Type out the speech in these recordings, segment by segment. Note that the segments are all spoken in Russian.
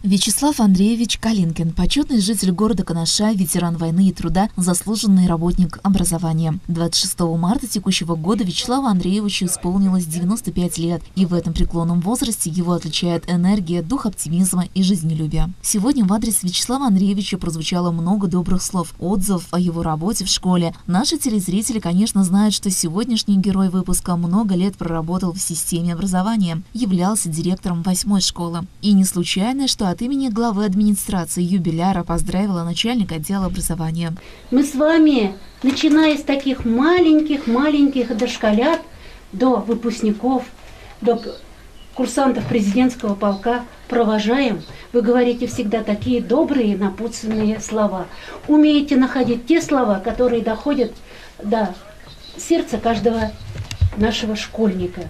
Вячеслав Андреевич Калинкин, почетный житель города Канаша, ветеран войны и труда, заслуженный работник образования. 26 марта текущего года Вячеславу Андреевичу исполнилось 95 лет, и в этом преклонном возрасте его отличает энергия, дух оптимизма и жизнелюбия. Сегодня в адрес Вячеслава Андреевича прозвучало много добрых слов, отзывов о его работе в школе. Наши телезрители, конечно, знают, что сегодняшний герой выпуска много лет проработал в системе образования, являлся директором 8-й школы. И не случайно, что от имени главы администрации юбиляра поздравила начальник отдела образования. Мы с вами, начиная с таких маленьких дошколят до выпускников, до курсантов президентского полка, провожаем. Вы говорите всегда такие добрые, напутственные слова. Умеете находить те слова, которые доходят до сердца каждого нашего школьника.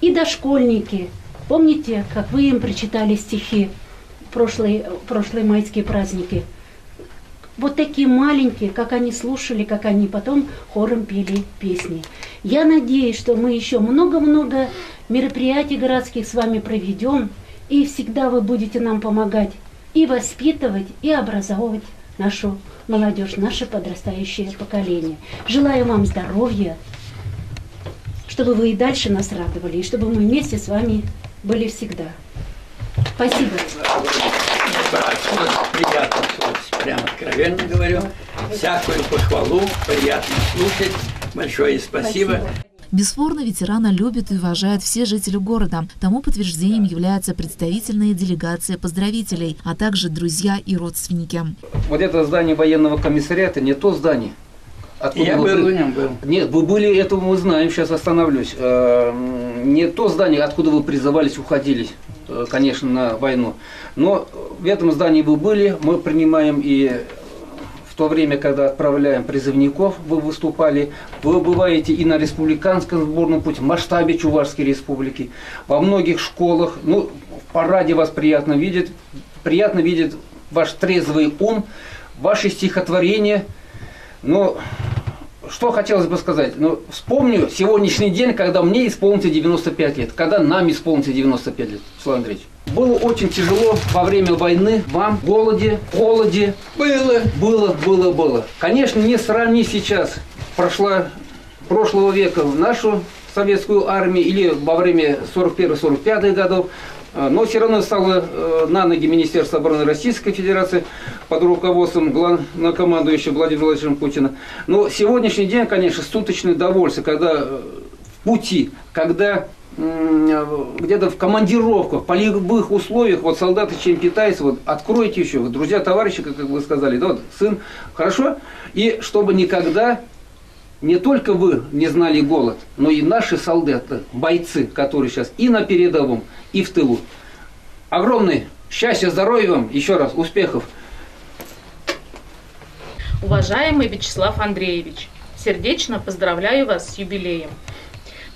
И дошкольники. Помните, как вы им прочитали стихи? Прошлые майские праздники. Вот такие маленькие, как они слушали, как они потом хором пели песни. Я надеюсь, что мы еще много-много мероприятий городских с вами проведем, и всегда вы будете нам помогать и воспитывать, и образовывать нашу молодежь, наше подрастающее поколение. Желаю вам здоровья, чтобы вы и дальше нас радовали, и чтобы мы вместе с вами были всегда. Спасибо. Приятно слушать, прямо откровенно говорю. Всякую похвалу, приятно слушать. Большое спасибо. Бесспорно, ветерана любят и уважают все жители города. Тому подтверждением являются представительные делегации поздравителей, а также друзья и родственники. Вот это здание военного комиссариата не то здание. Я был в нем. Нет, вы были, это мы знаем, сейчас остановлюсь. Не то здание, откуда вы призывались, уходили, конечно, на войну. Но в этом здании вы были, мы принимаем и в то время, когда отправляем призывников, вы выступали. Вы бываете и на республиканском сборном пути, в масштабе Чувашской республики, во многих школах. Ну, в параде вас приятно видеть ваш трезвый ум, ваши стихотворения. Но что хотелось бы сказать? Ну, вспомню сегодняшний день, когда мне исполнится 95 лет, когда нам исполнится 95 лет, Слава Андреевич. Было очень тяжело во время войны, вам, в голоде, холоде. Было. Конечно, не сравнить сейчас прошлого века нашу советскую армию или во время 41-45 годов. Но все равно стало на ноги Министерство обороны Российской Федерации под руководством главнокомандующего Владимира Владимировича Путина. Но сегодняшний день, конечно, суточное довольство, когда в пути, когда где-то в командировках, в полевых условиях, вот солдаты чем питаются, вот откройте еще, вот, друзья, товарищи, как вы сказали, да, вот, сын, хорошо, и чтобы никогда не только вы не знали голод, но и наши солдаты, бойцы, которые сейчас и на передовом, и в тылу. Огромное счастья, здоровья вам, еще раз, успехов. Уважаемый Вячеслав Андреевич, сердечно поздравляю вас с юбилеем.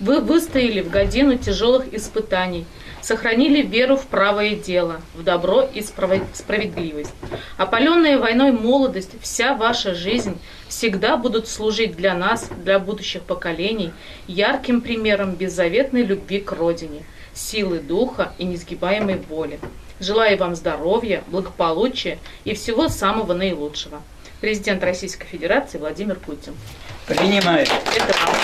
Вы выстояли в годину тяжелых испытаний, сохранили веру в правое дело, в добро и справедливость. Опаленная войной молодость, вся ваша жизнь всегда будут служить для нас, для будущих поколений, ярким примером беззаветной любви к Родине, силы духа и несгибаемой воли. Желаю вам здоровья, благополучия и всего самого наилучшего. Президент Российской Федерации Владимир Путин. Принимаю. Это вам.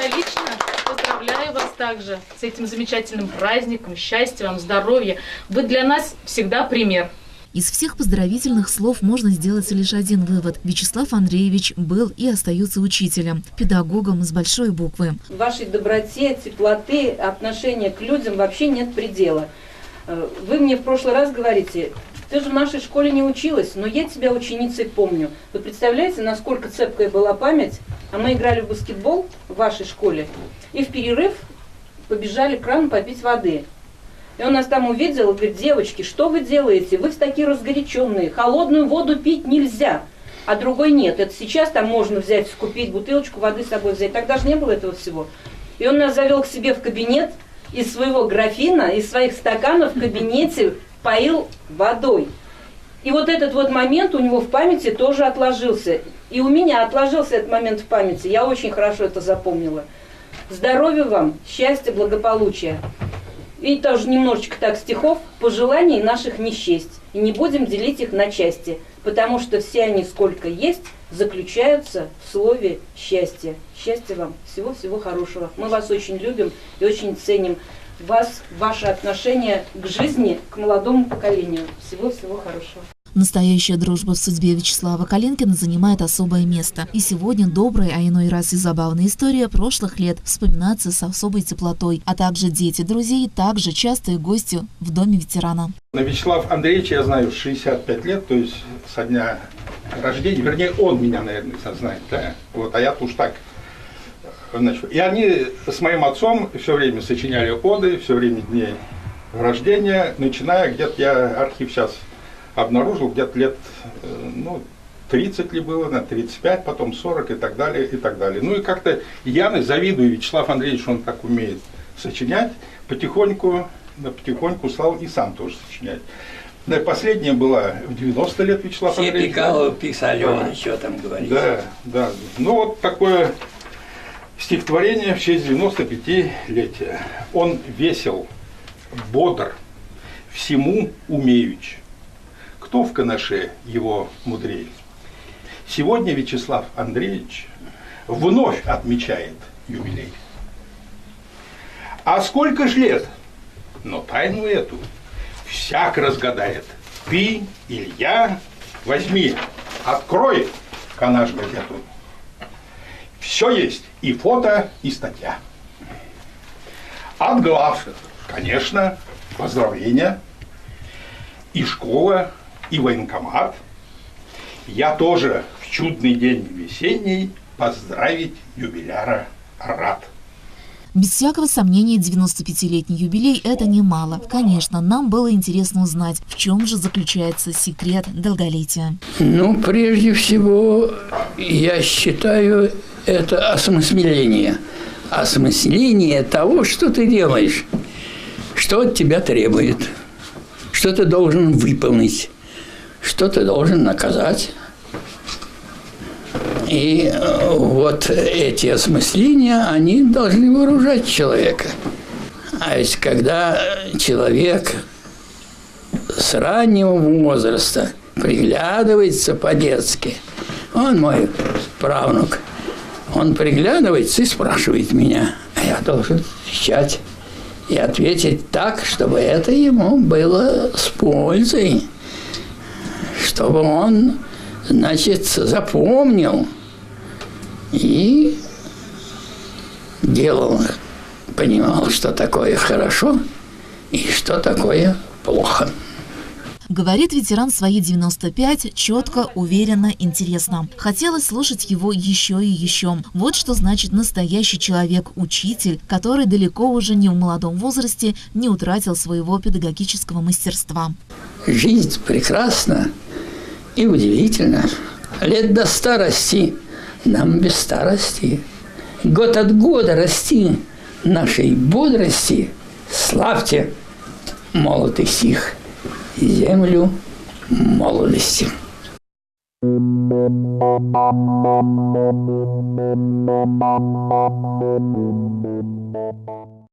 Лично поздравляю вас также с этим замечательным праздником, счастья вам, здоровья. Вы для нас всегда пример. Из всех поздравительных слов можно сделать лишь один вывод. Вячеслав Андреевич был и остается учителем, педагогом с большой буквы. Вашей доброте, теплоты, отношения к людям вообще нет предела. Вы мне в прошлый раз говорите: ты же в нашей школе не училась, но я тебя ученицей помню. Вы представляете, насколько цепкая была память? А мы играли в баскетбол в вашей школе, и в перерыв побежали к крану попить воды. И он нас там увидел и говорит: девочки, что вы делаете? Вы такие разгоряченные, холодную воду пить нельзя, а другой нет. Это сейчас там можно взять, купить бутылочку воды с собой взять. Тогда же не было этого всего. И он нас завел к себе в кабинет, из своего графина, из своих стаканов в кабинете поил водой. И вот этот вот момент у него в памяти тоже отложился. И у меня отложился этот момент в памяти, я очень хорошо это запомнила. Здоровья вам, счастья, благополучия. И тоже немножечко так стихов, пожеланий наших не счесть. И не будем делить их на части, потому что все они, сколько есть, заключаются в слове «счастье». Счастья вам, всего-всего хорошего. Мы вас очень любим и очень ценим вас, ваше отношение к жизни, к молодому поколению. Всего-всего хорошего. Настоящая дружба в судьбе Вячеслава Калинкина занимает особое место. И сегодня добрая, а иной раз и забавная история прошлых лет вспоминается с особой теплотой, а также дети друзей, также частые гости в доме ветерана. Вячеслав Андреевич, я знаю, 65 лет, то есть со дня рождения, вернее, он меня, наверное, знает, да? Вот, а я-то уж так. Значит, и они с моим отцом все время сочиняли оды, все время дни рождения, начиная где-то, я архив сейчас обнаружил, где-то лет, 30 ли было, на 35, потом 40 и так далее, и так далее. Ну и как-то я завидую Вячеславу Андреевичу, он так умеет сочинять, потихоньку стал и сам тоже сочинять. Да, последняя была в 90 лет Вячеслав Все Андреевич. Пикалова писали, он еще там говорит. Да. Ну вот такое стихотворение в честь 95-летия. Он весел, бодр, всему умеючи. Кто в канаше его мудрее? Сегодня Вячеслав Андреевич вновь отмечает юбилей. А сколько ж лет? Но тайну эту всяк разгадает. Ты, Илья, возьми, открой канаш газету. Все есть, и фото, и статья. От глав, конечно, поздравления, и школа, и военкомат. Я тоже в чудный день весенний поздравить юбиляра рад. Без всякого сомнения, 95-летний юбилей – это немало. Конечно, нам было интересно узнать, в чем же заключается секрет долголетия. Ну, прежде всего, я считаю, это осмысление. Осмысление того, что ты делаешь, что от тебя требует, что ты должен выполнить, что ты должен наказать. И вот эти осмысления, они должны вооружать человека. А ведь когда человек с раннего возраста приглядывается по-детски, он мой правнук, он приглядывается и спрашивает меня, а я должен отвечать и ответить так, чтобы это ему было с пользой, чтобы он, значит, запомнил и делал, понимал, что такое хорошо и что такое плохо. Говорит ветеран свои 95, четко, уверенно, интересно. Хотелось слушать его еще и еще. Вот что значит настоящий человек, учитель, который далеко уже не в молодом возрасте не утратил своего педагогического мастерства. Жизнь прекрасна и удивительна. Лет до старости нам без старости. Год от года расти нашей бодрости. Славьте молодых сих землю молодости.